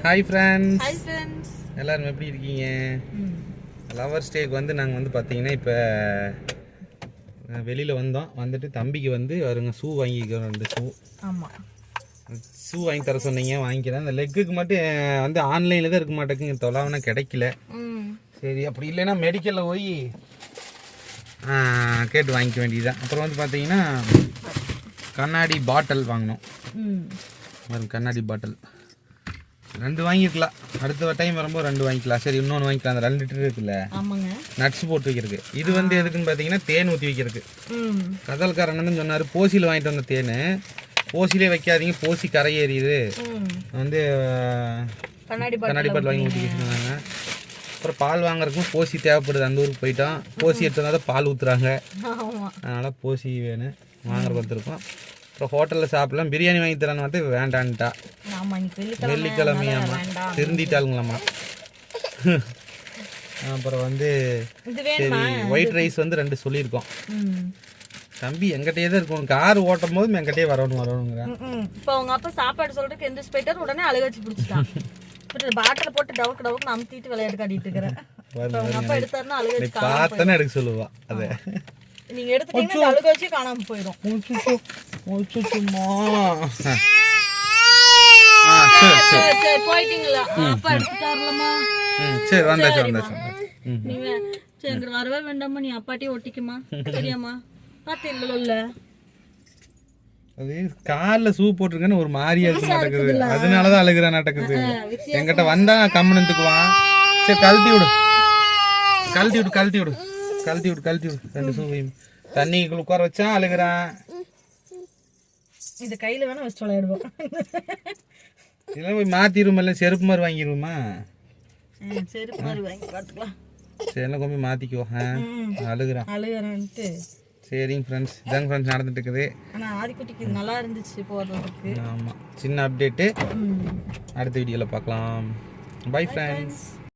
Hi friends, எல்லாரும் எப்படி இருக்கீங்க? லவர்ஸ் டேக்கு வந்து நாங்கள் வந்து பார்த்தீங்கன்னா இப்போ வெளியில் வந்துட்டு தம்பிக்கு வந்து அவருங்க ஷூ வாங்கிக்கிறோம். 2 ஷூ. ஆமாம், ஷூ வாங்கி தர சொன்னீங்க, வாங்கிக்கிறேன். அந்த லெக்குக்கு மட்டும் வந்து ஆன்லைனில் தான் இருக்க மாட்டேங்குங்க, தொலைவனா கிடைக்கல. சரி, அப்படி இல்லைன்னா மெடிக்கலில் போய் கேட்டு வாங்கிக்க வேண்டியதுதான். அப்புறம் வந்து பார்த்தீங்கன்னா கண்ணாடி பாட்டில் வாங்கினோம். கண்ணாடி பாட்டில் 2 வாங்கிக்கலாம். அடுத்த டைம் வரும்போது 2 வாங்கிக்கலாம். சரி, இன்னொன்று வாங்கிக்கலாம். அந்த 2 லிட்டர் இருக்குல்ல, நட்ஸ் போட்டு வைக்கிறதுக்கு. இது வந்து எதுக்குன்னு பார்த்தீங்கன்னா தேன் ஊற்றி வைக்கிறதுக்கு. கதல்காரன்னு சொன்னார், போசியில் வாங்கிட்டு வந்த தேன் போசிலே வைக்காதீங்க, போசி கரை ஏறியுது, வந்து கண்ணாடி பாட்டில் வாங்கி ஊற்றி வச்சுருந்தாங்க. அப்புறம் பால் வாங்குறதுக்கும் போசி தேவைப்படுது. அந்த ஊருக்கு போயிட்டோம், போசி எடுத்து தான் பால் ஊற்றுறாங்க. அதனால் போசி வேணும், வாங்குற வந்துருக்கோம். அப்புறம் ஹோட்டலில் சாப்பிடலாம், பிரியாணி வாங்கி தரான்னு வந்து வேண்டான்ட்டா. வெள்ளிக்கிழமையாம்மா, திருந்திட்டாளுங்களாம்மா. அப்புறம் வந்து சரி ஒயிட் ரைஸ் வந்து 2 சொல்லியிருக்கோம். தம்பி எங்கிட்டே தான் இருக்கும், கார் ஓட்டும் போது எங்கிட்டே வரணுங்கிறேன். இப்போ அவங்க அப்பா சாப்பாடு சொல்றதுக்கு எந்த ஸ்பெட்டர் உடனே அழுக வச்சு பிடிச்சிட்டான். பாட்டில் போட்டு டவுக்கு அமுத்திட்டு விளையாட்டு காட்டிட்டு இருக்கிறேன். அவங்க அப்பா எடுத்தாருன்னா அழுக வச்சு பார்த்தேன்னு எடுக்க சொல்லுவா. அதை நீங்க எடுத்துட்டீங்கன்னா அழுக வச்சு காணாம போயிடும். போயிட்டீங்களா? அப்பா எடுத்துட்டாருலமா. சரி, வந்தாச்சு. நீங்க சரி வரவே வேண்டாமா, நீ அப்பாட்டியே ஒட்டிக்குமா, சரியாமா? பார்த்து இல்ல அது காலில் ஷூ போட்டிருக்கேன்னு ஒரு மாதிரியா இருக்கு நடக்குது, அதனாலதான் அழுகுறா நடக்குது. என்கிட்ட வந்தா கம்மனத்துக்குவான். சரி, கழட்டி விடு 2 ஷூவையும் தண்ணிக்குள்ள உட்கார வச்சா அழுகுறான். இந்த கையில வேணா வச்சு விளையாடுவோம். இதெல்லாம் போய் மாத்திருமா, செருப்பு மாதிரி வாங்கிடுவோமா? செருப்பு மாதிரி வாங்கி பார்த்துக்கலாம். சரி, எல்லாம் கொண்டு போய் மாத்திக்குவோம். அழுகுறான்ட்டு. சரிங்க ஃப்ரெண்ட்ஸ், இதாங்க ஃப்ரெண்ட்ஸ் நடந்துட்டு இருக்குது. ஆனால் ஆதிக்குட்டிக்கு இது நல்லா இருந்துச்சு போடுறதுக்கு. ஆமாம், சின்ன அப்டேட்டு. அடுத்த வீடியோவில் பார்க்கலாம். Bye friends.